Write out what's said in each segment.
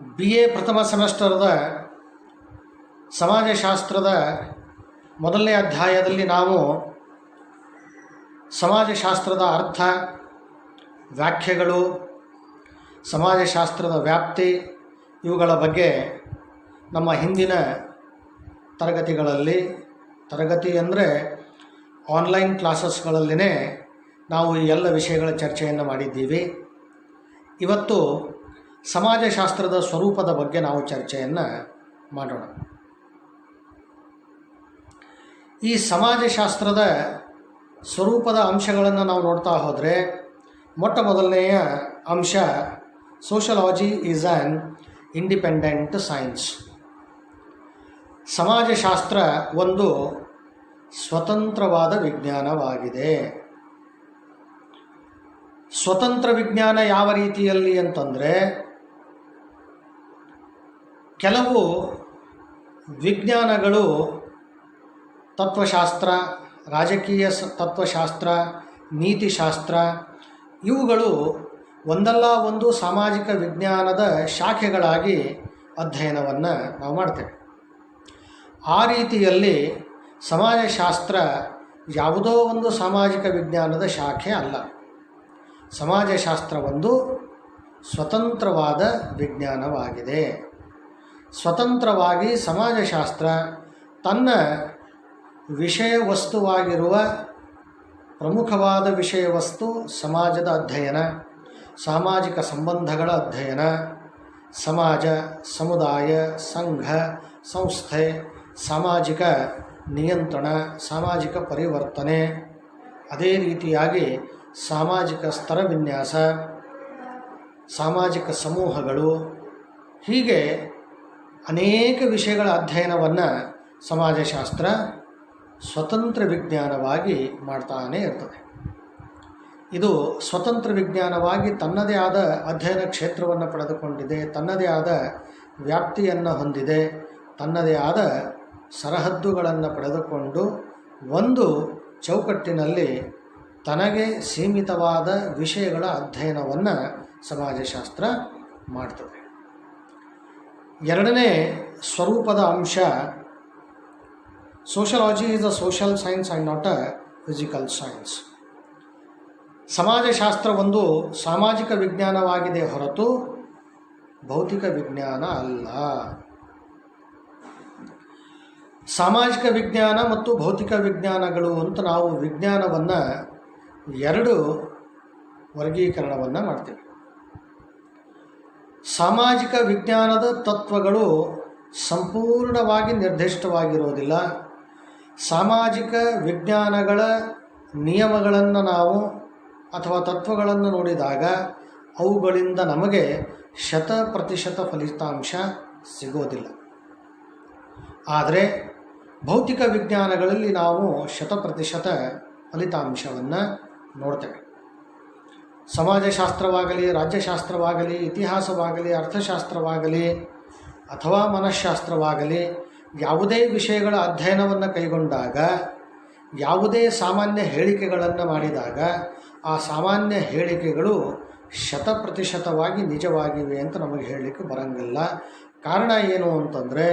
BA ಪ್ರಥಮ ಸೆಮಿಸ್ಟರ್ದ ಸಮಾಜಶಾಸ್ತ್ರದ ಮೊದಲನೇ ಅಧ್ಯಾಯದಲ್ಲಿ ನಾವು ಸಮಾಜಶಾಸ್ತ್ರದ ಅರ್ಥ, ವ್ಯಾಖ್ಯೆಗಳು, ಸಮಾಜಶಾಸ್ತ್ರದ ವ್ಯಾಪ್ತಿ ಇವುಗಳ ಬಗ್ಗೆ ನಮ್ಮ ಹಿಂದಿನ ತರಗತಿ ಅಂದರೆ ಆನ್ಲೈನ್ ಕ್ಲಾಸಸ್ಗಳಲ್ಲಿನೇ ನಾವು ಈ ಎಲ್ಲ ವಿಷಯಗಳ ಚರ್ಚೆಯನ್ನು ಮಾಡಿದ್ದೀವಿ. ಇವತ್ತು ಸಮಾಜಶಾಸ್ತ್ರದ ಸ್ವರೂಪದ ಬಗ್ಗೆ ನಾವು ಚರ್ಚೆಯನ್ನು ಮಾಡೋಣ. ಈ ಸಮಾಜಶಾಸ್ತ್ರದ ಸ್ವರೂಪದ ಅಂಶಗಳನ್ನು ನಾವು ನೋಡ್ತಾ ಹೋದರೆ ಮೊಟ್ಟ ಮೊದಲನೆಯ ಅಂಶ sociology is an independent science. ಸಮಾಜಶಾಸ್ತ್ರ ಒಂದು ಸ್ವತಂತ್ರವಾದ ವಿಜ್ಞಾನವಾಗಿದೆ. ಸ್ವತಂತ್ರ ವಿಜ್ಞಾನ ಯಾವ ರೀತಿಯಲ್ಲಿ ಅಂತಂದರೆ, ಕೆಲವು ವಿಜ್ಞಾನಗಳು ತತ್ವಶಾಸ್ತ್ರ, ರಾಜಕೀಯ ತತ್ವಶಾಸ್ತ್ರ, ನೀತಿಶಾಸ್ತ್ರ ಇವುಗಳು ಒಂದಲ್ಲ ಒಂದು ಸಾಮಾಜಿಕ ವಿಜ್ಞಾನದ ಶಾಖೆಗಳಾಗಿ ಅಧ್ಯಯನವನ್ನು ನಾವು ಮಾಡ್ತೇವೆ. ಆ ರೀತಿಯಲ್ಲಿ ಸಮಾಜಶಾಸ್ತ್ರ ಯಾವುದೋ ಒಂದು ಸಾಮಾಜಿಕ ವಿಜ್ಞಾನದ ಶಾಖೆ ಅಲ್ಲ. ಸಮಾಜಶಾಸ್ತ್ರ ಒಂದು ಸ್ವತಂತ್ರವಾದ ವಿಜ್ಞಾನವಾಗಿದೆ. ಸ್ವತಂತ್ರವಾಗಿ ಸಮಾಜಶಾಸ್ತ್ರ ತನ್ನ ವಿಷಯ ವಸ್ತುವಾಗಿರುವ ಪ್ರಮುಖವಾದ ವಿಷಯ ವಸ್ತು ಸಮಾಜದ ಅಧ್ಯಯನ, ಸಾಮಾಜಿಕ ಸಂಬಂಧಗಳ ಅಧ್ಯಯನ, ಸಮಾಜ, ಸಮುದಾಯ, ಸಂಘ, ಸಂಸ್ಥೆ, ಸಾಮಾಜಿಕ ನಿಯಂತ್ರಣ, ಸಾಮಾಜಿಕ ಪರಿವರ್ತನೆ, ಅದೇ ರೀತಿಯಾಗಿ ಸಾಮಾಜಿಕ ಸ್ತರ ವಿನ್ಯಾಸ, ಸಾಮಾಜಿಕ ಸಮೂಹಗಳು, ಹೀಗೆ ಅನೇಕ ವಿಷಯಗಳ ಅಧ್ಯಯನವನ್ನು ಸಮಾಜಶಾಸ್ತ್ರ ಸ್ವತಂತ್ರ ವಿಜ್ಞಾನವಾಗಿ ಮಾಡ್ತಾನೇ ಇರ್ತದೆ. ಇದು ಸ್ವತಂತ್ರ ವಿಜ್ಞಾನವಾಗಿ ತನ್ನದೇ ಆದ ಅಧ್ಯಯನ ಕ್ಷೇತ್ರವನ್ನು ಪಡೆದುಕೊಂಡಿದೆ, ತನ್ನದೇ ಆದ ವ್ಯಾಪ್ತಿಯನ್ನು ಹೊಂದಿದೆ, ತನ್ನದೇ ಆದ ಸರಹದ್ದುಗಳನ್ನು ಪಡೆದುಕೊಂಡು ಒಂದು ಚೌಕಟ್ಟಿನಲ್ಲಿ ತನಗೆ ಸೀಮಿತವಾದ ವಿಷಯಗಳ ಅಧ್ಯಯನವನ್ನು ಸಮಾಜಶಾಸ್ತ್ರ ಮಾಡ್ತದೆ. ಎರಡನೇ ಸ್ವರೂಪದ ಅಂಶ sociology is a social science and not a physical science. ಸಮಾಜಶಾಸ್ತ್ರ ಒಂದು ಸಾಮಾಜಿಕ ವಿಜ್ಞಾನವಾಗಿದೆ ಹೊರತು ಭೌತಿಕ ವಿಜ್ಞಾನ ಅಲ್ಲ. ಸಾಮಾಜಿಕ ವಿಜ್ಞಾನ ಮತ್ತು ಭೌತಿಕ ವಿಜ್ಞಾನಗಳು ಅಂತ ನಾವು ವಿಜ್ಞಾನವನ್ನು ಎರಡು ವರ್ಗೀಕರಣವನ್ನು ಮಾಡ್ತೇವೆ. ಸಾಮಾಜಿಕ ವಿಜ್ಞಾನದ ತತ್ವಗಳು ಸಂಪೂರ್ಣವಾಗಿ ನಿರ್ದಿಷ್ಟವಾಗಿರೋದಿಲ್ಲ. ಸಾಮಾಜಿಕ ವಿಜ್ಞಾನಗಳ ನಿಯಮಗಳನ್ನು ನಾವು ಅಥವಾ ತತ್ವಗಳನ್ನು ನೋಡಿದಾಗ ಅವುಗಳಿಂದ ನಮಗೆ 100% ಫಲಿತಾಂಶ ಸಿಗೋದಿಲ್ಲ. ಆದರೆ ಭೌತಿಕ ವಿಜ್ಞಾನಗಳಲ್ಲಿ ನಾವು 100% ಫಲಿತಾಂಶವನ್ನು ನೋಡ್ತೇವೆ. ಸಮಾಜಶಾಸ್ತ್ರವಾಗಲಿ, ರಾಜ್ಯಶಾಸ್ತ್ರವಾಗಲಿ, ಇತಿಹಾಸವಾಗಲಿ, ಅರ್ಥಶಾಸ್ತ್ರವಾಗಲಿ ಅಥವಾ ಮನಃಶಾಸ್ತ್ರವಾಗಲಿ, ಯಾವುದೇ ವಿಷಯಗಳ ಅಧ್ಯಯನವನ್ನು ಕೈಗೊಂಡಾಗ, ಯಾವುದೇ ಸಾಮಾನ್ಯ ಹೇಳಿಕೆಗಳನ್ನು ಮಾಡಿದಾಗ ಆ ಸಾಮಾನ್ಯ ಹೇಳಿಕೆಗಳು 100% ನಿಜವಾಗಿವೆ ಅಂತ ನಮಗೆ ಹೇಳಲಿಕ್ಕೆ ಬರೋಂಗಿಲ್ಲ. ಕಾರಣ ಏನು ಅಂತಂದರೆ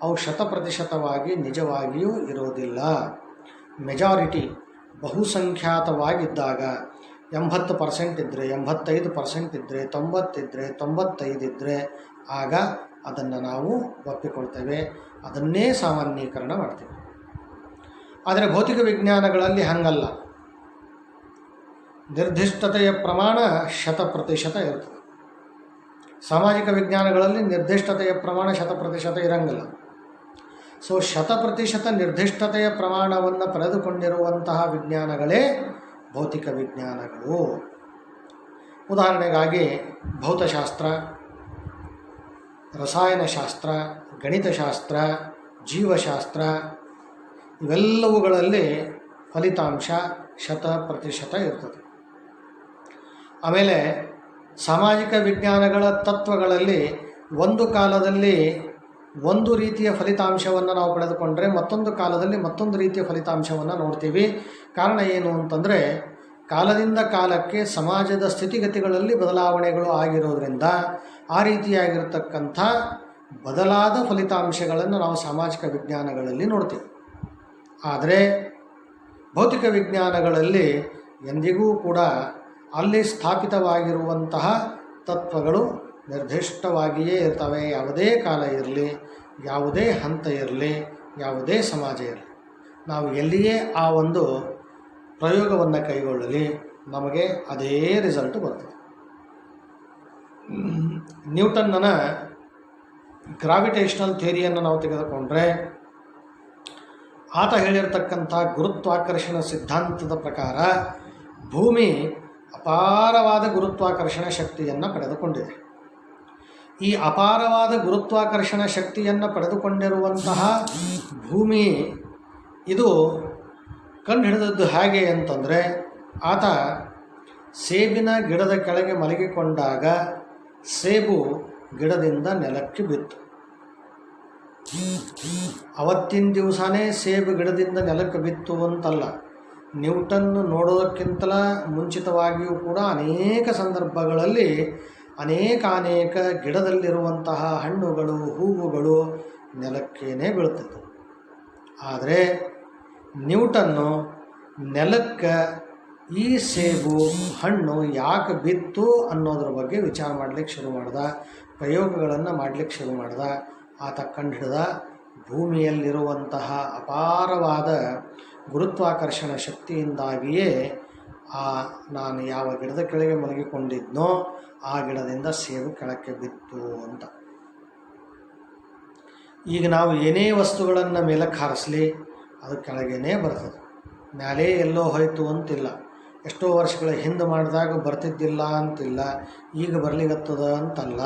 ಅವು 100% ನಿಜವಾಗಿಯೂ ಇರೋದಿಲ್ಲ. ಮೆಜಾರಿಟಿ ಬಹುಸಂಖ್ಯಾತವಾಗಿದ್ದಾಗ 80% ಇದ್ದರೆ, 85% ಇದ್ದರೆ, 90 ಇದ್ದರೆ, 95 ಇದ್ದರೆ ಆಗ ಅದನ್ನು ನಾವು ಒಪ್ಪಿಕೊಳ್ತೇವೆ, ಅದನ್ನೇ ಸಾಮಾನ್ಯೀಕರಣ ಮಾಡ್ತೇವೆ. ಆದರೆ ಭೌತಿಕ ವಿಜ್ಞಾನಗಳಲ್ಲಿ ಹಾಗಲ್ಲ. ನಿರ್ದಿಷ್ಟತೆಯ ಪ್ರಮಾಣ 100% ಇರ್ತದೆ. ಸಾಮಾಜಿಕ ವಿಜ್ಞಾನಗಳಲ್ಲಿ ನಿರ್ದಿಷ್ಟತೆಯ ಪ್ರಮಾಣ 100% ಇರಂಗಿಲ್ಲ. ಸೊ 100% ನಿರ್ದಿಷ್ಟತೆಯ ಪ್ರಮಾಣವನ್ನು ಪಡೆದುಕೊಂಡಿರುವಂತಹ ವಿಜ್ಞಾನಗಳೇ ಭೌತಿಕ ವಿಜ್ಞಾನಗಳು. ಉದಾಹರಣೆಗಾಗಿ ಭೌತಶಾಸ್ತ್ರ, ರಸಾಯನಶಾಸ್ತ್ರ, ಗಣಿತಶಾಸ್ತ್ರ, ಜೀವಶಾಸ್ತ್ರ ಇವೆಲ್ಲವುಗಳಲ್ಲಿ ಫಲಿತಾಂಶ 100% ಇರ್ತದೆ. ಆಮೇಲೆ ಸಾಮಾಜಿಕ ವಿಜ್ಞಾನಗಳ ತತ್ವಗಳಲ್ಲಿ ಒಂದು ಕಾಲದಲ್ಲಿ ಒಂದು ರೀತಿಯ ಫಲಿತಾಂಶವನ್ನು ನಾವು ಪಡೆದುಕೊಂಡ್ರೆ ಮತ್ತೊಂದು ಕಾಲದಲ್ಲಿ ಮತ್ತೊಂದು ರೀತಿಯ ಫಲಿತಾಂಶವನ್ನು ನೋಡ್ತೀವಿ. ಕಾರಣ ಏನು ಅಂತಂದರೆ ಕಾಲದಿಂದ ಕಾಲಕ್ಕೆ ಸಮಾಜದ ಸ್ಥಿತಿಗತಿಗಳಲ್ಲಿ ಬದಲಾವಣೆಗಳು ಆಗಿರೋದ್ರಿಂದ ಆ ರೀತಿಯಾಗಿರ್ತಕ್ಕಂಥ ಬದಲಾದ ಫಲಿತಾಂಶಗಳನ್ನು ನಾವು ಸಾಮಾಜಿಕ ವಿಜ್ಞಾನಗಳಲ್ಲಿ ನೋಡ್ತೀವಿ. ಆದರೆ ಭೌತಿಕ ವಿಜ್ಞಾನಗಳಲ್ಲಿ ಎಂದಿಗೂ ಕೂಡ ಅಲ್ಲಿ ಸ್ಥಾಪಿತವಾಗಿರುವಂತಹ ತತ್ವಗಳು ನಿರ್ದಿಷ್ಟವಾಗಿಯೇ ಇರ್ತವೆ. ಯಾವುದೇ ಕಾಲ ಇರಲಿ, ಯಾವುದೇ ಹಂತ ಇರಲಿ, ಯಾವುದೇ ಸಮಾಜ ಇರಲಿ, ನಾವು ಎಲ್ಲಿಯೇ ಆ ಒಂದು ಪ್ರಯೋಗವನ್ನು ಕೈಗೊಳ್ಳಲಿ ನಮಗೆ ಅದೇ ರಿಸಲ್ಟ್ ಬರ್ತದೆ. ನ್ಯೂಟನ್ನನ ಗ್ರಾವಿಟೇಷನಲ್ ಥಿಯರಿಯನ್ನು ನಾವು ತೆಗೆದುಕೊಂಡ್ರೆ ಆತ ಹೇಳಿರ್ತಕ್ಕಂಥ ಗುರುತ್ವಾಕರ್ಷಣ ಸಿದ್ಧಾಂತದ ಪ್ರಕಾರ ಭೂಮಿ ಅಪಾರವಾದ ಗುರುತ್ವಾಕರ್ಷಣ ಶಕ್ತಿಯನ್ನು ಪಡೆದುಕೊಂಡಿದೆ. ಈ ಅಪಾರವಾದ ಗುರುತ್ವಾಕರ್ಷಣ ಶಕ್ತಿಯನ್ನು ಪಡೆದುಕೊಂಡಿರುವಂತಹ ಭೂಮಿ ಇದು ಕಂಡುಹಿಡಿದದ್ದು ಹೇಗೆ ಅಂತಂದರೆ, ಆತ ಸೇಬಿನ ಗಿಡದ ಕೆಳಗೆ ಮಲಗಿಕೊಂಡಾಗ ಸೇಬು ಗಿಡದಿಂದ ನೆಲಕ್ಕೆ ಬಿತ್ತು. ಅವತ್ತಿನ ದಿವಸನೇ ಸೇಬು ಗಿಡದಿಂದ ನೆಲಕ್ಕೆ ಬಿತ್ತು ಅಂತಲ್ಲ, ನ್ಯೂಟನ್ ನೋಡೋದಕ್ಕಿಂತಲ ಮುಂಚಿತವಾಗಿಯೂ ಕೂಡ ಅನೇಕ ಸಂದರ್ಭಗಳಲ್ಲಿ ಅನೇಕ ಗಿಡದಲ್ಲಿರುವಂತಹ ಹಣ್ಣುಗಳು ಹೂವುಗಳು ನೆಲಕ್ಕೇನೆ ಬೀಳ್ತಿದ್ದವು. ಆದರೆ ನ್ಯೂಟನ್ನು ನೆಲಕ್ಕೆ ಈ ಸೇಬು ಹಣ್ಣು ಯಾಕೆ ಬಿತ್ತು ಅನ್ನೋದ್ರ ಬಗ್ಗೆ ವಿಚಾರ ಮಾಡಲಿಕ್ಕೆ ಶುರು ಮಾಡ್ದ, ಪ್ರಯೋಗಗಳನ್ನು ಮಾಡಲಿಕ್ಕೆ ಶುರು ಮಾಡ್ದ. ಆತ ಕಂಡುಹಿಡಿದ ಭೂಮಿಯಲ್ಲಿರುವಂತಹ ಅಪಾರವಾದ ಗುರುತ್ವಾಕರ್ಷಣ ಶಕ್ತಿಯಿಂದಾಗಿಯೇ ನಾನು ಯಾವ ಗಿಡದ ಕೆಳಗೆ ಮಲಗಿಕೊಂಡಿದ್ನೋ ಆ ಗಿಡದಿಂದ ಸೇಬು ಕೆಳಕ್ಕೆ ಬಿತ್ತು ಅಂತ. ಈಗ ನಾವು ಏನೇ ವಸ್ತುಗಳನ್ನು ಮೇಲಕ್ಕೆ ಹಾರಿಸಲಿ ಅದು ಕೆಳಗೇನೆ ಬರ್ತದೆ, ಮ್ಯಾಲೇ ಎಲ್ಲೋ ಹೋಯ್ತು ಅಂತಿಲ್ಲ. ಎಷ್ಟೋ ವರ್ಷಗಳ ಹಿಂದೆ ಮಾಡಿದಾಗ ಬರ್ತಿದ್ದಿಲ್ಲ ಅಂತಿಲ್ಲ, ಈಗ ಬರಲಿಗತ್ತದ ಅಂತಲ್ಲ,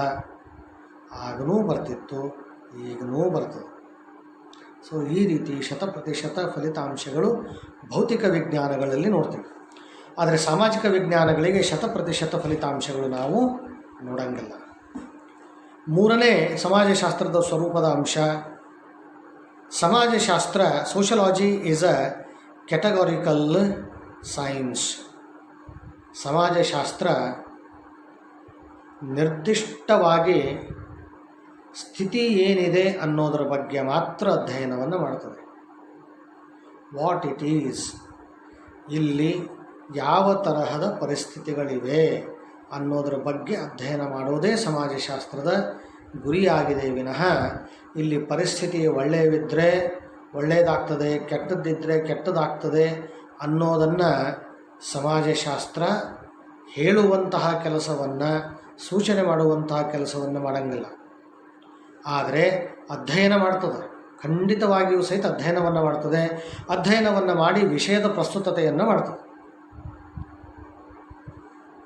ಆಗನೂ ಬರ್ತಿತ್ತು ಈಗನೂ ಬರ್ತದೆ. ಸೊ ಈ ರೀತಿ 100% ಫಲಿತಾಂಶಗಳು ಭೌತಿಕ ವಿಜ್ಞಾನಗಳಲ್ಲಿ ನೋಡ್ತೀವಿ. ಆದರೆ ಸಾಮಾಜಿಕ ವಿಜ್ಞಾನಗಳಿಗೆ 100% ಫಲಿತಾಂಶಗಳು ನಾವು ನೋಡಂಗಿಲ್ಲ. ಮೂರನೇ ಸಮಾಜಶಾಸ್ತ್ರದ ಸ್ವರೂಪದ ಅಂಶ, ಸಮಾಜಶಾಸ್ತ್ರ sociology is a categorical science. ಸಮಾಜಶಾಸ್ತ್ರ ನಿರ್ದಿಷ್ಟವಾಗಿ ಸ್ಥಿತಿ ಏನಿದೆ ಅನ್ನೋದರ ಬಗ್ಗೆ ಮಾತ್ರ ಅಧ್ಯಯನವನ್ನು ಮಾಡ್ತದೆ. ವಾಟ್ ಇಟ್ ಈಸ್, ಇಲ್ಲಿ ಯಾವ ತರಹದ ಪರಿಸ್ಥಿತಿಗಳಿವೆ ಅನ್ನೋದರ ಬಗ್ಗೆ ಅಧ್ಯಯನ ಮಾಡೋದೇ ಸಮಾಜಶಾಸ್ತ್ರದ ಗುರಿಯಾಗಿದೆ ವಿನಃ ಇಲ್ಲಿ ಪರಿಸ್ಥಿತಿ ಒಳ್ಳೆಯವಿದ್ದರೆ ಒಳ್ಳೆಯದಾಗ್ತದೆ, ಕೆಟ್ಟದ್ದಿದ್ದರೆ ಕೆಟ್ಟದಾಗ್ತದೆ ಅನ್ನೋದನ್ನು ಸಮಾಜಶಾಸ್ತ್ರ ಹೇಳುವಂತಹ ಕೆಲಸವನ್ನು, ಸೂಚನೆ ಮಾಡುವಂತಹ ಕೆಲಸವನ್ನು ಮಾಡಂಗಿಲ್ಲ. ಆದರೆ ಅಧ್ಯಯನ ಮಾಡ್ತದೆ, ಖಂಡಿತವಾಗಿಯೂ ಸಹಿತ ಅಧ್ಯಯನವನ್ನು ಮಾಡ್ತದೆ. ಅಧ್ಯಯನವನ್ನು ಮಾಡಿ ವಿಷಯದ ಪ್ರಸ್ತುತತೆಯನ್ನು ಮಾಡ್ತದೆ.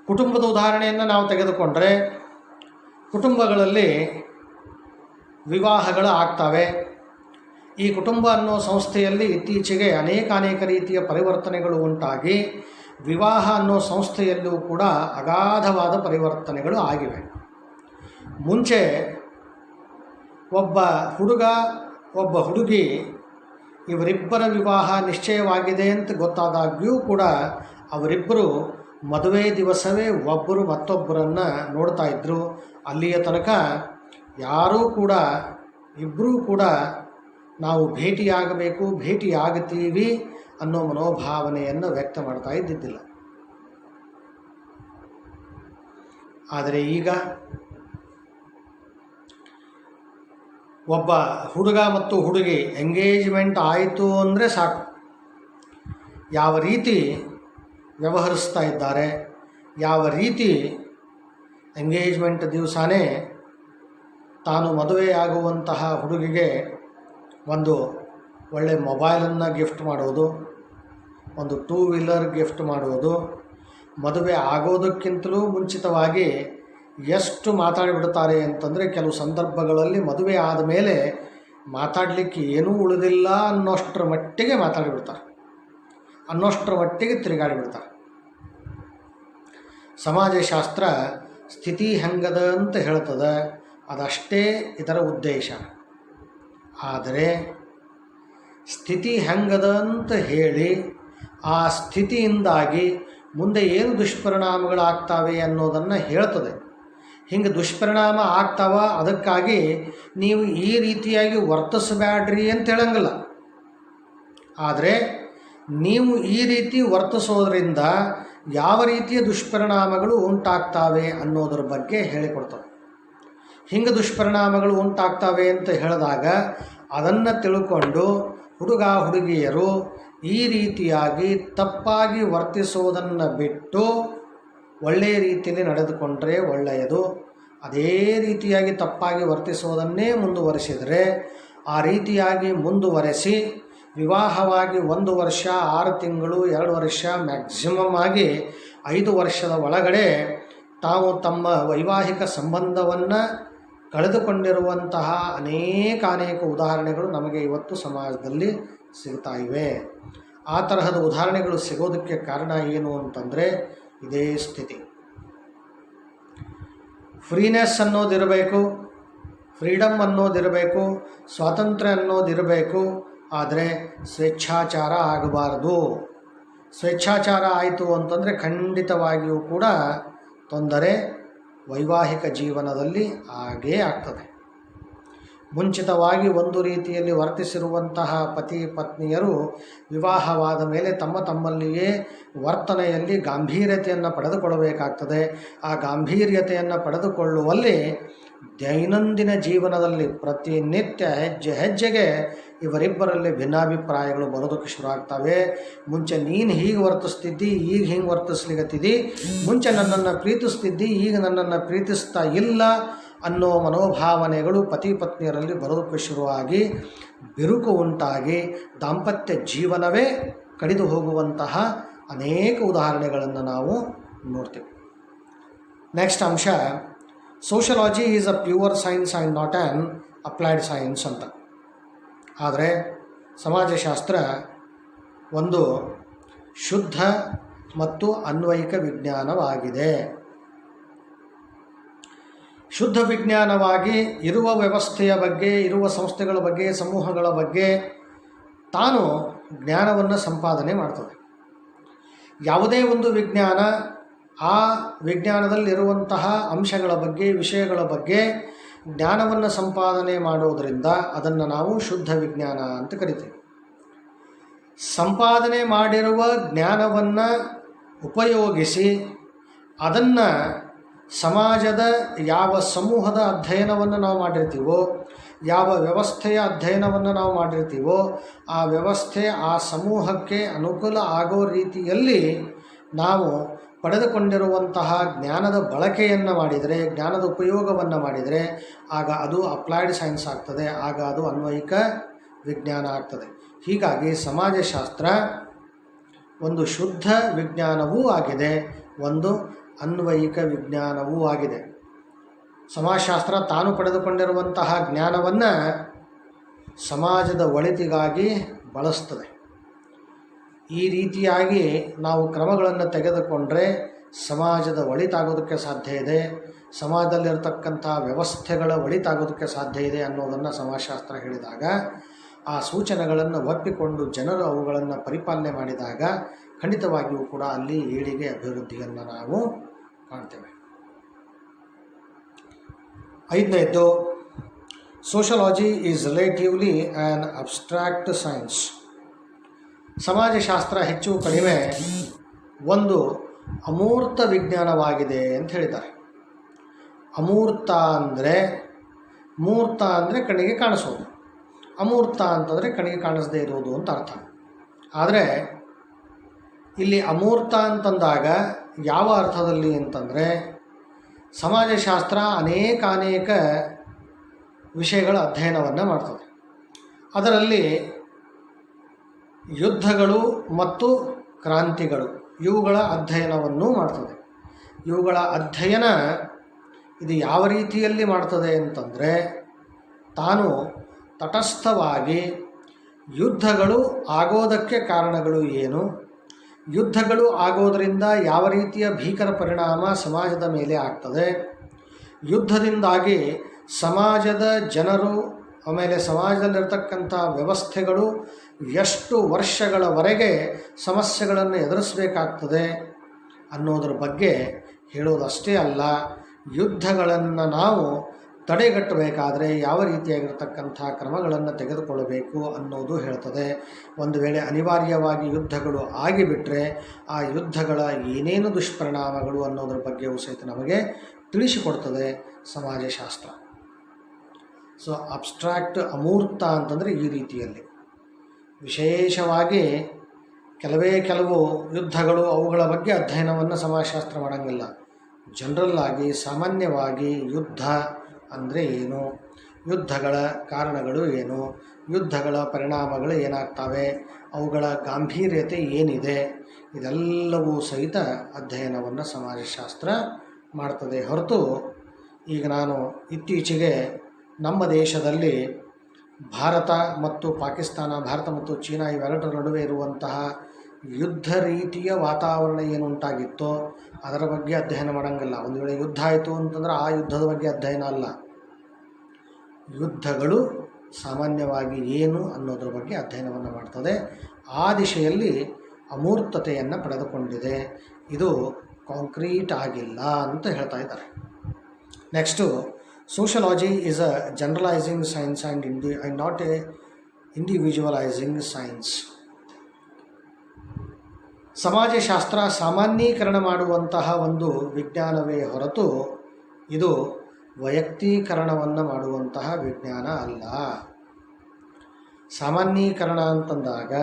ಕುಟುಂಬದ ಉದಾಹರಣೆಯನ್ನು ನಾವು ತೆಗೆದುಕೊಂಡರೆ, ಕುಟುಂಬಗಳಲ್ಲಿ ವಿವಾಹಗಳು ಆಗ್ತವೆ. ಈ ಕುಟುಂಬ ಅನ್ನೋ ಸಂಸ್ಥೆಯಲ್ಲಿ ಇತ್ತೀಚೆಗೆ ಅನೇಕ ರೀತಿಯ ಪರಿವರ್ತನೆಗಳು ಉಂಟಾಗಿ ವಿವಾಹ ಅನ್ನೋ ಸಂಸ್ಥೆಯಲ್ಲೂ ಕೂಡ ಅಗಾಧವಾದ ಪರಿವರ್ತನೆಗಳು ಆಗಿವೆ. ಮುಂಚೆ ಒಬ್ಬ ಹುಡುಗ ಒಬ್ಬ ಹುಡುಗಿ ಇವರಿಬ್ಬರ ವಿವಾಹ ನಿಶ್ಚಯವಾಗಿದೆ ಅಂತ ಗೊತ್ತಾದಾಗ್ಯೂ ಕೂಡ ಅವರಿಬ್ಬರು ಮದುವೆ ದಿವಸವೇ ಒಬ್ಬರು ಮತ್ತೊಬ್ಬರನ್ನು ನೋಡ್ತಾ ಇದ್ದರು. ಅಲ್ಲಿಯ ತನಕ ಯಾರೂ ಕೂಡ ಇಬ್ಬರೂ ಕೂಡ ನಾವು ಭೇಟಿಯಾಗಬೇಕು, ಭೇಟಿಯಾಗುತ್ತೀವಿ ಅನ್ನೋ ಮನೋಭಾವನೆಯನ್ನು ವ್ಯಕ್ತ ಮಾಡ್ತಾ ಇದ್ದಿದ್ದಿಲ್ಲ. ಆದರೆ ಈಗ ಒಬ್ಬ ಹುಡುಗ ಮತ್ತು ಹುಡುಗಿ ಎಂಗೇಜ್ಮೆಂಟ್ ಆಯಿತು ಅಂದರೆ ಸಾಕು, ಯಾವ ರೀತಿ ವ್ಯವಹರಿಸ್ತಾ ಇದ್ದಾರೆ, ಯಾವ ರೀತಿ ಎಂಗೇಜ್ಮೆಂಟ್ ದಿವಸನೇ ತಾನು ಮದುವೆಯಾಗುವಂತಹ ಹುಡುಗಿಗೆ ಒಂದು ಒಳ್ಳೆ ಮೊಬೈಲನ್ನು ಗಿಫ್ಟ್ ಮಾಡೋದು, ಒಂದು 2 ವೀಲರ್ ಗಿಫ್ಟ್ ಮಾಡೋದು, ಮದುವೆ ಆಗೋದಕ್ಕಿಂತಲೂ ಮುಂಚಿತವಾಗಿ ಎಷ್ಟು ಮಾತಾಡಿಬಿಡ್ತಾರೆ ಅಂತಂದರೆ ಕೆಲವು ಸಂದರ್ಭಗಳಲ್ಲಿ ಮದುವೆ ಆದಮೇಲೆ ಮಾತಾಡಲಿಕ್ಕೆ ಏನೂ ಉಳಿದಿಲ್ಲ ಅನ್ನೋಷ್ಟರ ಮಟ್ಟಿಗೆ ಮಾತಾಡಿಬಿಡ್ತಾರೆ, ಅನ್ನೋಷ್ಟರ ಮಟ್ಟಿಗೆ ತಿರುಗಾಡಿಬಿಡ್ತಾರೆ. ಸಮಾಜಶಾಸ್ತ್ರ ಸ್ಥಿತಿ ಹೆಂಗದ ಅಂತ ಹೇಳ್ತದೆ, ಅದಷ್ಟೇ ಇದರ ಉದ್ದೇಶ. ಆದರೆ ಸ್ಥಿತಿ ಹೆಂಗದ ಅಂತ ಹೇಳಿ ಆ ಸ್ಥಿತಿಯಿಂದಾಗಿ ಮುಂದೆ ಏನು ದುಷ್ಪರಿಣಾಮಗಳಾಗ್ತವೆ ಅನ್ನೋದನ್ನು ಹೇಳ್ತದೆ. ಹಿಂಗೆ ದುಷ್ಪರಿಣಾಮ ಆಗ್ತಾವ, ಅದಕ್ಕಾಗಿ ನೀವು ಈ ರೀತಿಯಾಗಿ ವರ್ತಿಸಬೇಡ್ರಿ ಅಂತ ಹೇಳಂಗಿಲ್ಲ. ಆದರೆ ನೀವು ಈ ರೀತಿ ವರ್ತಿಸೋದ್ರಿಂದ ಯಾವ ರೀತಿಯ ದುಷ್ಪರಿಣಾಮಗಳು ಉಂಟಾಗ್ತಾವೆ ಅನ್ನೋದ್ರ ಬಗ್ಗೆ ಹೇಳಿಕೊಡ್ತವೆ. ಹಿಂಗೆ ದುಷ್ಪರಿಣಾಮಗಳು ಉಂಟಾಗ್ತವೆ ಅಂತ ಹೇಳಿದಾಗ ಅದನ್ನು ತಿಳ್ಕೊಂಡು ಹುಡುಗ ಹುಡುಗಿಯರು ಈ ರೀತಿಯಾಗಿ ತಪ್ಪಾಗಿ ವರ್ತಿಸೋದನ್ನು ಬಿಟ್ಟು ಒಳ್ಳೆಯ ರೀತಿಯಲ್ಲಿ ನಡೆದುಕೊಂಡ್ರೆ ಒಳ್ಳೆಯದು. ಅದೇ ರೀತಿಯಾಗಿ ತಪ್ಪಾಗಿ ವರ್ತಿಸೋದನ್ನೇ ಮುಂದುವರಿಸಿದರೆ, ಆ ರೀತಿಯಾಗಿ ಮುಂದುವರೆಸಿ ವಿವಾಹವಾಗಿ 1 ವರ್ಷ 6 ತಿಂಗಳು 2 ವರ್ಷ ಮ್ಯಾಕ್ಸಿಮಮ್ ಆಗಿ 5 ವರ್ಷದ ಒಳಗಡೆ ತಾವು ತಮ್ಮ ವೈವಾಹಿಕ ಸಂಬಂಧವನ್ನು ಕಳೆದುಕೊಂಡಿರುವಂತಹ ಅನೇಕ ಉದಾಹರಣೆಗಳು ನಮಗೆ ಇವತ್ತು ಸಮಾಜದಲ್ಲಿ ಸಿಗ್ತಾ ಇವೆ. ಆ ತರಹದ ಉದಾಹರಣೆಗಳು ಸಿಗೋದಕ್ಕೆ ಕಾರಣ ಏನು ಅಂತಂದರೆ ಇದೇ ಸ್ಥಿತಿ. ಫ್ರೀನೆಸ್ ಅನ್ನೋದಿರಬೇಕು, ಫ್ರೀಡಮ್ ಅನ್ನೋದಿರಬೇಕು, ಸ್ವಾತಂತ್ರ್ಯ ಅನ್ನೋದಿರಬೇಕು. ಆದರೆ ಸ್ವೇಚ್ಛಾಚಾರ ಆಗಬಾರ್ದು. ಸ್ವೇಚ್ಛಾಚಾರ ಆಯಿತು ಅಂತಂದರೆ ಖಂಡಿತವಾಗಿಯೂ ಕೂಡ ತೊಂದರೆ ವೈವಾಹಿಕ ಜೀವನದಲ್ಲಿ ಆಗೇ ಆಗ್ತದೆ. ಮುಂಚಿತವಾಗಿ ಒಂದು ರೀತಿಯಲ್ಲಿ ವರ್ತಿಸಿರುವಂತಹ ಪತಿ ಪತ್ನಿಯರು ವಿವಾಹವಾದ ಮೇಲೆ ತಮ್ಮಲ್ಲಿಯೇ ವರ್ತನೆಯಲ್ಲಿ ಗಾಂಭೀರ್ಯತೆಯನ್ನು ಪಡೆದುಕೊಳ್ಳಬೇಕಾಗ್ತದೆ. ಆ ಗಾಂಭೀರ್ಯತೆಯನ್ನು ಪಡೆದುಕೊಳ್ಳುವಲ್ಲಿ ದೈನಂದಿನ ಜೀವನದಲ್ಲಿ ಪ್ರತಿನಿತ್ಯ ಹೆಜ್ಜೆಗೆ ಇವರಿಬ್ಬರಲ್ಲಿ ಭಿನ್ನಾಭಿಪ್ರಾಯಗಳು ಬರೋದಕ್ಕೆ ಶುರು ಆಗ್ತವೆ. ಮುಂಚೆ ನೀನು ಹೀಗೆ ವರ್ತಿಸ್ತಿದ್ದಿ, ಈಗ ಹಿಂಗೆ ವರ್ತಿಸ್ಲಿಕ್ಕತ್ತಿದ್ದಿ, ಮುಂಚೆ ನನ್ನನ್ನು ಪ್ರೀತಿಸ್ತಿದ್ದಿ, ಈಗ ನನ್ನನ್ನು ಪ್ರೀತಿಸ್ತಾ ಇಲ್ಲ ಅನ್ನೋ ಮನೋಭಾವನೆಗಳು ಪತಿ ಪತ್ನಿಯರಲ್ಲಿ ಬರೋದಕ್ಕೆ ಶುರುವಾಗಿ ಬಿರುಕು ಉಂಟಾಗಿ ದಾಂಪತ್ಯ ಜೀವನವೇ ಕಡಿದು ಹೋಗುವಂತಹ ಅನೇಕ ಉದಾಹರಣೆಗಳನ್ನು ನಾವು ನೋಡ್ತೀವಿ. ನೆಕ್ಸ್ಟ್ ಅಂಶ, sociology is a pure science and not an applied science ಅಂತ. ಆದರೆ ಸಮಾಜಶಾಸ್ತ್ರ ಒಂದು ಶುದ್ಧ ಮತ್ತು ಅನ್ವಯಿಕ ವಿಜ್ಞಾನವಾಗಿದೆ. ಶುದ್ಧ ವಿಜ್ಞಾನವಾಗಿ ಇರುವ ವ್ಯವಸ್ಥೆಯ ಬಗ್ಗೆ, ಇರುವ ಸಂಸ್ಥೆಗಳ ಬಗ್ಗೆ, ಸಮೂಹಗಳ ಬಗ್ಗೆ ತಾನು ಜ್ಞಾನವನ್ನು ಸಂಪಾದನೆ ಮಾಡ್ತದೆ. ಯಾವುದೇ ಒಂದು ವಿಜ್ಞಾನ ಆ ವಿಜ್ಞಾನದಲ್ಲಿರುವಂತಹ ಅಂಶಗಳ ಬಗ್ಗೆ, ವಿಷಯಗಳ ಬಗ್ಗೆ ಜ್ಞಾನವನ್ನು ಸಂಪಾದನೆ ಮಾಡೋದರಿಂದ ಅದನ್ನು ನಾವು ಶುದ್ಧ ವಿಜ್ಞಾನ ಅಂತ ಕರಿತೀವಿ. ಸಂಪಾದನೆ ಮಾಡಿರುವ ಜ್ಞಾನವನ್ನು ಉಪಯೋಗಿಸಿ ಅದನ್ನು ಸಮಾಜದ ಯಾವ ಸಮೂಹದ ಅಧ್ಯಯನವನ್ನು ನಾವು ಮಾಡಿರ್ತೀವೋ, ಯಾವ ವ್ಯವಸ್ಥೆಯ ಅಧ್ಯಯನವನ್ನು ನಾವು ಮಾಡಿರ್ತೀವೋ, ಆ ವ್ಯವಸ್ಥೆ ಆ ಸಮೂಹಕ್ಕೆ ಅನುಕೂಲ ಆಗೋ ರೀತಿಯಲ್ಲಿ ನಾವು ಪಡೆದುಕೊಂಡಿರುವಂತಹ ಜ್ಞಾನದ ಬಳಕೆಯನ್ನು ಮಾಡಿದರೆ, ಜ್ಞಾನದ ಉಪಯೋಗವನ್ನು ಮಾಡಿದರೆ ಆಗ ಅದು ಅಪ್ಲೈಡ್ ಸೈನ್ಸ್ ಆಗ್ತದೆ, ಆಗ ಅದು ಅನ್ವಯಿಕ ವಿಜ್ಞಾನ ಆಗ್ತದೆ. ಹೀಗಾಗಿ ಸಮಾಜಶಾಸ್ತ್ರ ಒಂದು ಶುದ್ಧ ವಿಜ್ಞಾನವೂ ಆಗಿದೆ, ಒಂದು ಅನ್ವಯಿಕ ವಿಜ್ಞಾನವೂ ಆಗಿದೆ. ಸಮಾಜಶಾಸ್ತ್ರ ತಾನು ಪಡೆದುಕೊಂಡಿರುವಂತಹ ಜ್ಞಾನವನ್ನು ಸಮಾಜದ ಒಳಿತಿಗಾಗಿ ಬಳಸ್ತದೆ. ಈ ರೀತಿಯಾಗಿ ನಾವು ಕ್ರಮಗಳನ್ನು ತೆಗೆದುಕೊಂಡ್ರೆ ಸಮಾಜದ ಒಳಿತಾಗೋದಕ್ಕೆ ಸಾಧ್ಯ ಇದೆ, ಸಮಾಜದಲ್ಲಿರ್ತಕ್ಕಂಥ ವ್ಯವಸ್ಥೆಗಳ ಒಳಿತಾಗೋದಕ್ಕೆ ಸಾಧ್ಯ ಇದೆ ಅನ್ನೋದನ್ನು ಸಮಾಜಶಾಸ್ತ್ರ ಹೇಳಿದಾಗ, ಆ ಸೂಚನೆಗಳನ್ನು ಒಪ್ಪಿಕೊಂಡು ಜನರು ಅವುಗಳನ್ನು ಪರಿಪಾಲನೆ ಮಾಡಿದಾಗ ಖಂಡಿತವಾಗಿಯೂ ಕೂಡ ಅಲ್ಲಿ ಏಳಿಗೆ ಅಭಿವೃದ್ಧಿಯನ್ನು ನಾವು ಕಾಣ್ತೇವೆ. 5ನೇದ್ದು, sociology is relatively an abstract science. ಸಮಾಜಶಾಸ್ತ್ರ ಹೆಚ್ಚು ಕಡಿಮೆ ಒಂದು ಅಮೂರ್ತ ವಿಜ್ಞಾನವಾಗಿದೆ ಅಂತ ಹೇಳಿದ್ದಾರೆ. ಅಮೂರ್ತ ಅಂದರೆ, ಮೂರ್ತ ಅಂದರೆ ಕಣ್ಣಿಗೆ ಕಾಣಿಸೋದು, ಅಮೂರ್ತ ಅಂತಂದರೆ ಕಣ್ಣಿಗೆ ಕಾಣಿಸದೇ ಇರೋದು ಅಂತ ಅರ್ಥ. ಆದರೆ ಇಲ್ಲಿ ಅಮೂರ್ತ ಅಂತಂದಾಗ ಯಾವ ಅರ್ಥದಲ್ಲಿ ಅಂತಂದರೆ, ಸಮಾಜಶಾಸ್ತ್ರ ಅನೇಕ ವಿಷಯಗಳ ಅಧ್ಯಯನವನ್ನು ಮಾಡ್ತದೆ. ಅದರಲ್ಲಿ ಯುದ್ಧಗಳು ಮತ್ತು ಕ್ರಾಂತಿಗಳು ಇವುಗಳ ಅಧ್ಯಯನವನ್ನು ಮಾಡ್ತದೆ. ಇವುಗಳ ಅಧ್ಯಯನ ಇದು ಯಾವ ರೀತಿಯಲ್ಲಿ ಮಾಡ್ತದೆ ಅಂತಂದರೆ, ತಾನು ತಟಸ್ಥವಾಗಿ ಯುದ್ಧಗಳು ಆಗೋದಕ್ಕೆ ಕಾರಣಗಳು ಏನು, ಯುದ್ಧಗಳು ಆಗೋದರಿಂದ ಯಾವ ರೀತಿಯ ಭೀಕರ ಪರಿಣಾಮ ಸಮಾಜದ ಮೇಲೆ ಆಗ್ತದೆ, ಯುದ್ಧದಿಂದಾಗಿ ಸಮಾಜದ ಜನರು ಆಮೇಲೆ ಸಮಾಜದಲ್ಲಿರ್ತಕ್ಕಂಥ ವ್ಯವಸ್ಥೆಗಳು ಎಷ್ಟು ವರ್ಷಗಳವರೆಗೆ ಸಮಸ್ಯೆಗಳನ್ನು ಎದುರಿಸಬೇಕಾಗ್ತದೆ ಅನ್ನೋದ್ರ ಬಗ್ಗೆ ಹೇಳೋದಷ್ಟೇ ಅಲ್ಲ, ಯುದ್ಧಗಳನ್ನು ನಾವು ತಡೆಗಟ್ಟಬೇಕಾದರೆ ಯಾವ ರೀತಿಯಾಗಿರ್ತಕ್ಕಂಥ ಕ್ರಮಗಳನ್ನು ತೆಗೆದುಕೊಳ್ಳಬೇಕು ಅನ್ನೋದು ಹೇಳ್ತದೆ. ಒಂದು ವೇಳೆ ಅನಿವಾರ್ಯವಾಗಿ ಯುದ್ಧಗಳು ಆಗಿಬಿಟ್ರೆ ಆ ಯುದ್ಧಗಳ ಏನೇನು ದುಷ್ಪರಿಣಾಮಗಳು ಅನ್ನೋದ್ರ ಬಗ್ಗೆಯೂ ಸಹಿತ ನಮಗೆ ತಿಳಿಸಿಕೊಡ್ತದೆ ಸಮಾಜಶಾಸ್ತ್ರ. ಸೊ ಅಬ್ಸ್ಟ್ರಾಕ್ಟ್ ಅಮೂರ್ತ ಅಂತಂದರೆ ಈ ರೀತಿಯಲ್ಲಿ ವಿಶೇಷವಾಗಿ ಕೆಲವು ಯುದ್ಧಗಳು ಅವುಗಳ ಬಗ್ಗೆ ಅಧ್ಯಯನವನ್ನು ಸಮಾಜಶಾಸ್ತ್ರ ಮಾಡೋಂಗಿಲ್ಲ. ಜನರಲ್ಲಾಗಿ ಸಾಮಾನ್ಯವಾಗಿ ಯುದ್ಧ ಅಂದರೆ ಏನು, ಯುದ್ಧಗಳ ಕಾರಣಗಳು ಏನು, ಯುದ್ಧಗಳ ಪರಿಣಾಮಗಳು ಏನಾಗ್ತವೆ, ಅವುಗಳ ಗಾಂಭೀರ್ಯತೆ ಏನಿದೆ, ಇದೆಲ್ಲವೂ ಸಹಿತ ಅಧ್ಯಯನವನ್ನು ಸಮಾಜಶಾಸ್ತ್ರ ಮಾಡ್ತದೆ ಹೊರತು ಈಗ ನಾನು ಇತ್ತೀಚೆಗೆ ನಮ್ಮ ದೇಶದಲ್ಲಿ ಭಾರತ ಮತ್ತು ಪಾಕಿಸ್ತಾನ, ಭಾರತ ಮತ್ತು ಚೀನಾ ಇವೆರಡರ ನಡುವೆ ಇರುವಂತಹ ಯುದ್ಧ ರೀತಿಯ ವಾತಾವರಣ ಏನುಂಟಾಗಿತ್ತೋ ಅದರ ಬಗ್ಗೆ ಅಧ್ಯಯನ ಮಾಡೋಂಗಿಲ್ಲ. ಒಂದು ವೇಳೆ ಯುದ್ಧ ಆಯಿತು ಅಂತಂದ್ರೆ ಆ ಯುದ್ಧದ ಬಗ್ಗೆ ಅಧ್ಯಯನ ಅಲ್ಲ, ಯುದ್ಧಗಳು ಸಾಮಾನ್ಯವಾಗಿ ಏನು ಅನ್ನೋದ್ರ ಬಗ್ಗೆ ಅಧ್ಯಯನವನ್ನು ಮಾಡ್ತದೆ. ಆ ದಿಶೆಯಲ್ಲಿ ಅಮೂರ್ತತೆಯನ್ನು ಪಡೆದುಕೊಂಡಿದೆ, ಇದು ಕಾಂಕ್ರೀಟ್ ಆಗಿಲ್ಲ ಅಂತ ಹೇಳ್ತಾ ಇದ್ದಾರೆ. Next, sociology is a generalising science and not a individualising science. ಸಮಾಜಶಾಸ್ತ್ರ ಸಾಮಾನ್ಯೀಕರಣ ಮಾಡುವಂತಹ ಒಂದು ವಿಜ್ಞಾನವೇ ಹೊರತು ಇದು ವೈಯಕ್ತೀಕರಣವನ್ನು ಮಾಡುವಂತಹ ವಿಜ್ಞಾನ ಅಲ್ಲ. ಸಾಮಾನ್ಯೀಕರಣ ಅಂತಂದಾಗ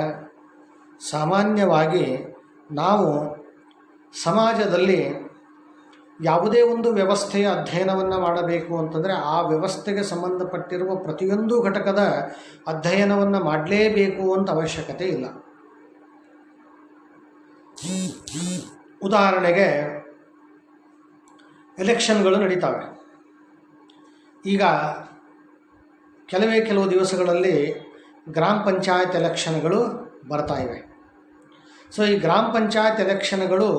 ಸಾಮಾನ್ಯವಾಗಿ ನಾವು ಸಮಾಜದಲ್ಲಿ ಯಾವುದೇ ಒಂದು ವ್ಯವಸ್ಥೆಯ ಅಧ್ಯಯನವನ್ನು ಮಾಡಬೇಕು ಅಂತಂದರೆ ಆ ವ್ಯವಸ್ಥೆಗೆ ಸಂಬಂಧಪಟ್ಟಿರುವ ಪ್ರತಿಯೊಂದು ಘಟಕದ ಅಧ್ಯಯನವನ್ನು ಮಾಡಲೇಬೇಕು ಅಂತ ಅವಶ್ಯಕತೆ ಇಲ್ಲ. ಉದಾಹರಣೆಗೆ ಎಲೆಕ್ಷನ್ಗಳು ನಡೀತವೆ. ಈಗ ಕೆಲವು ದಿವಸಗಳಲ್ಲಿ ಗ್ರಾಮ ಪಂಚಾಯತ್ ಎಲೆಕ್ಷನ್ಗಳು ಬರ್ತಾ ಇವೆ. ಸೊ ಈ ಗ್ರಾಮ ಪಂಚಾಯತ್ ಎಲೆಕ್ಷನ್ಗಳು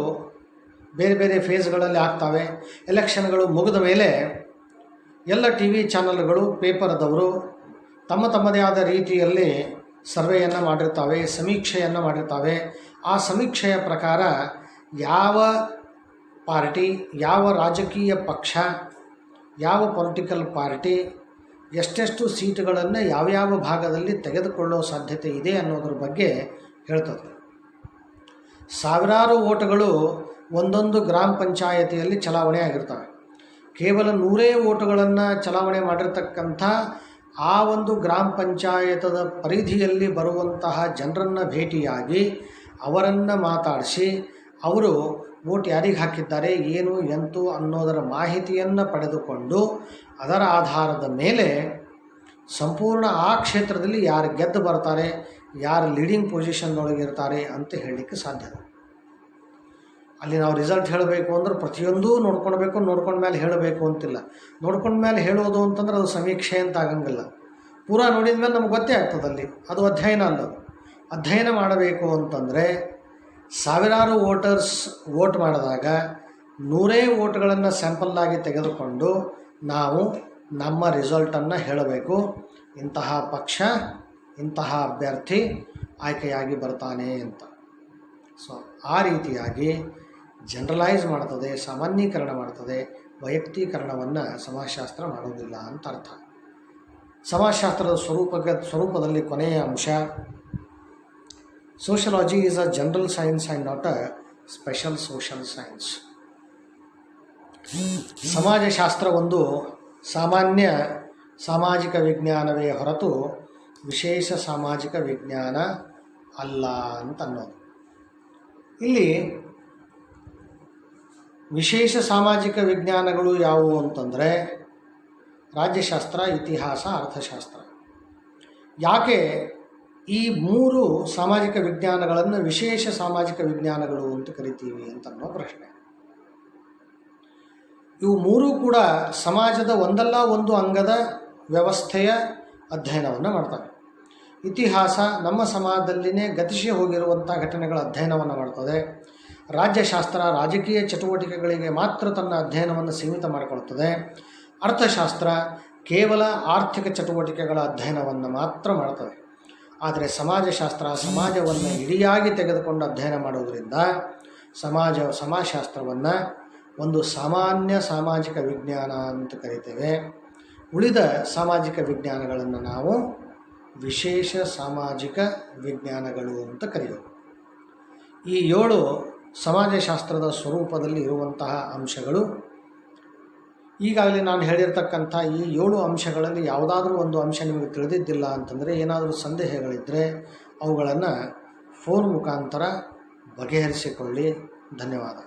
ಬೇರೆ ಬೇರೆ ಫೇಸ್ಗಳಲ್ಲಿ ಆಗ್ತವೆ. ಎಲೆಕ್ಷನ್ಗಳು ಮುಗಿದ ಮೇಲೆ ಎಲ್ಲ ಟಿ ವಿ ಚಾನಲ್ಗಳು, ಪೇಪರ್ದವರು ತಮ್ಮದೇ ಆದ ರೀತಿಯಲ್ಲಿ ಸರ್ವೆಯನ್ನು ಮಾಡಿರ್ತಾವೆ, ಸಮೀಕ್ಷೆಯನ್ನು ಮಾಡಿರ್ತಾವೆ. ಆ ಸಮೀಕ್ಷೆಯ ಪ್ರಕಾರ ಯಾವ ಪಾರ್ಟಿ, ಯಾವ ರಾಜಕೀಯ ಪಕ್ಷ, ಯಾವ ಪೊಲಿಟಿಕಲ್ ಪಾರ್ಟಿ ಎಷ್ಟೆಷ್ಟು ಸೀಟುಗಳನ್ನು ಯಾವ್ಯಾವ ಭಾಗದಲ್ಲಿ ತೆಗೆದುಕೊಳ್ಳೋ ಸಾಧ್ಯತೆ ಇದೆ ಅನ್ನೋದ್ರ ಬಗ್ಗೆ ಹೇಳ್ತದೆ. ಸಾವಿರಾರು ಓಟುಗಳು ಒಂದೊಂದು ಗ್ರಾಮ ಪಂಚಾಯತಿಯಲ್ಲಿ ಚಲಾವಣೆ ಆಗಿರ್ತವೆ. ಕೇವಲ 100 ಓಟುಗಳನ್ನು ಚಲಾವಣೆ ಮಾಡಿರ್ತಕ್ಕಂಥ ಆ ಒಂದು ಗ್ರಾಮ ಪಂಚಾಯತದ ಪರಿಧಿಯಲ್ಲಿ ಬರುವಂತಹ ಜನರನ್ನು ಭೇಟಿಯಾಗಿ ಅವರನ್ನು ಮಾತಾಡಿಸಿ ಅವರು ವೋಟ್ ಯಾರಿಗೆ ಹಾಕಿದ್ದಾರೆ, ಏನು ಎಂತು ಅನ್ನೋದರ ಮಾಹಿತಿಯನ್ನು ಪಡೆದುಕೊಂಡು ಅದರ ಆಧಾರದ ಮೇಲೆ ಸಂಪೂರ್ಣ ಆ ಕ್ಷೇತ್ರದಲ್ಲಿ ಯಾರು ಗೆದ್ದು ಬರ್ತಾರೆ, ಯಾರು ಲೀಡಿಂಗ್ ಪೊಸಿಷನ್ನೊಳಗಿರ್ತಾರೆ ಅಂತ ಹೇಳಲಿಕ್ಕೆ ಸಾಧ್ಯ. ಅಲ್ಲಿ ನಾವು ರಿಸಲ್ಟ್ ಹೇಳಬೇಕು ಅಂದ್ರೆ ಪ್ರತಿಯೊಂದೂ ನೋಡ್ಕೊಂಡ ಮೇಲೆ ಹೇಳಬೇಕು ಅಂತಿಲ್ಲ. ನೋಡ್ಕೊಂಡ ಮೇಲೆ ಹೇಳೋದು ಅಂತಂದ್ರೆ ಅದು ಸಮೀಕ್ಷೆ ಅಂತ ಆಗಂಗಿಲ್ಲ. ಪೂರಾ ನೋಡಿದ ಮೇಲೆ ನಮ್ಗೆ ಗೊತ್ತೇ ಆಗ್ತದೆ. ಅಲ್ಲಿ ಅದು ಅಧ್ಯಯನ ಅಲ್ಲ. ಅಧ್ಯಯನ ಮಾಡಬೇಕು ಅಂತಂದರೆ ಸಾವಿರಾರು ವೋಟರ್ಸ್ ವೋಟ್ ಮಾಡಿದಾಗ 100 ಓಟ್ಗಳನ್ನು ಸ್ಯಾಂಪಲ್ಲಾಗಿ ತೆಗೆದುಕೊಂಡು ನಾವು ನಮ್ಮ ರಿಸಲ್ಟನ್ನು ಹೇಳಬೇಕು. ಇಂತಹ ಪಕ್ಷ, ಇಂತಹ ಅಭ್ಯರ್ಥಿ ಆಯ್ಕೆಯಾಗಿ ಬರ್ತಾನೆ ಅಂತ. ಸೊ ಆ ರೀತಿಯಾಗಿ ಜನರಲೈಸ್ ಮಾಡ್ತದೆ, ಸಾಮಾನ್ಯೀಕರಣ ಮಾಡ್ತದೆ. ವೈಯಕ್ತೀಕರಣವನ್ನು ಸಮಾಜಶಾಸ್ತ್ರ ಮಾಡೋದಿಲ್ಲ ಅಂತ ಅರ್ಥ. ಸಮಾಜಶಾಸ್ತ್ರದ ಸ್ವರೂಪದಲ್ಲಿ ಕೊನೆಯ ಅಂಶ, sociology is a general science and not a special social science. ಸಮಾಜಶಾಸ್ತ್ರ ಒಂದು ಸಾಮಾನ್ಯ ಸಾಮಾಜಿಕ ವಿಜ್ಞಾನವೇ ಹೊರತು ವಿಶೇಷ ಸಾಮಾಜಿಕ ವಿಜ್ಞಾನ ಅಲ್ಲ ಅಂತ ಅನ್ನೋದು. ಇಲ್ಲಿ ವಿಶೇಷ ಸಾಮಾಜಿಕ ವಿಜ್ಞಾನಗಳು ಯಾವುವು ಅಂತಂದರೆ ರಾಜ್ಯಶಾಸ್ತ್ರ, ಇತಿಹಾಸ, ಅರ್ಥಶಾಸ್ತ್ರ. ಯಾಕೆ ಈ 3 ಸಾಮಾಜಿಕ ವಿಜ್ಞಾನಗಳನ್ನು ವಿಶೇಷ ಸಾಮಾಜಿಕ ವಿಜ್ಞಾನಗಳು ಅಂತ ಕರಿತೀವಿ ಅಂತ ಅನ್ನೋ ಪ್ರಶ್ನೆ. ಇವು 3 ಕೂಡ ಸಮಾಜದ ಒಂದಲ್ಲ ಒಂದು ಅಂಗದ ವ್ಯವಸ್ಥೆಯ ಅಧ್ಯಯನವನ್ನು ಮಾಡ್ತವೆ. ಇತಿಹಾಸ ನಮ್ಮ ಸಮಾಜದಲ್ಲಿನೇ ಗತಿಸಿ ಹೋಗಿರುವಂಥ ಘಟನೆಗಳ ಅಧ್ಯಯನವನ್ನು ಮಾಡ್ತದೆ. ರಾಜ್ಯಶಾಸ್ತ್ರ ರಾಜಕೀಯ ಚಟುವಟಿಕೆಗಳಿಗೆ ಮಾತ್ರ ತನ್ನ ಅಧ್ಯಯನವನ್ನು ಸೀಮಿತ ಮಾಡಿಕೊಳ್ತದೆ. ಅರ್ಥಶಾಸ್ತ್ರ ಕೇವಲ ಆರ್ಥಿಕ ಚಟುವಟಿಕೆಗಳ ಅಧ್ಯಯನವನ್ನು ಮಾತ್ರ ಮಾಡ್ತದೆ. ಆದರೆ ಸಮಾಜಶಾಸ್ತ್ರ ಸಮಾಜವನ್ನು ಇಡಿಯಾಗಿ ತೆಗೆದುಕೊಂಡು ಅಧ್ಯಯನ ಮಾಡೋದರಿಂದ ಸಮಾಜಶಾಸ್ತ್ರವನ್ನು ಒಂದು ಸಾಮಾನ್ಯ ಸಾಮಾಜಿಕ ವಿಜ್ಞಾನ ಅಂತ ಕರಿತೇವೆ. ಉಳಿದ ಸಾಮಾಜಿಕ ವಿಜ್ಞಾನಗಳನ್ನು ನಾವು ವಿಶೇಷ ಸಾಮಾಜಿಕ ವಿಜ್ಞಾನಗಳು ಅಂತ ಕರೆಯೋದು. ಈ 7 ಸಮಾಜಶಾಸ್ತ್ರದ ಸ್ವರೂಪದಲ್ಲಿ ಇರುವಂತಹ ಅಂಶಗಳು. ಈಗಾಗಲೇ ನಾನು ಹೇಳಿರ್ತಕ್ಕಂಥ ಈ 7 ಅಂಶಗಳಲ್ಲಿ ಯಾವುದಾದ್ರೂ ಒಂದು ಅಂಶ ನಿಮಗೆ ತಿಳಿದಿದ್ದಿಲ್ಲ ಅಂತಂದರೆ, ಏನಾದರೂ ಸಂದೇಹಗಳಿದ್ದರೆ ಅವುಗಳನ್ನು ಫೋನ್ ಮುಖಾಂತರ ಬಗೆಹರಿಸಿಕೊಳ್ಳಿ. ಧನ್ಯವಾದ.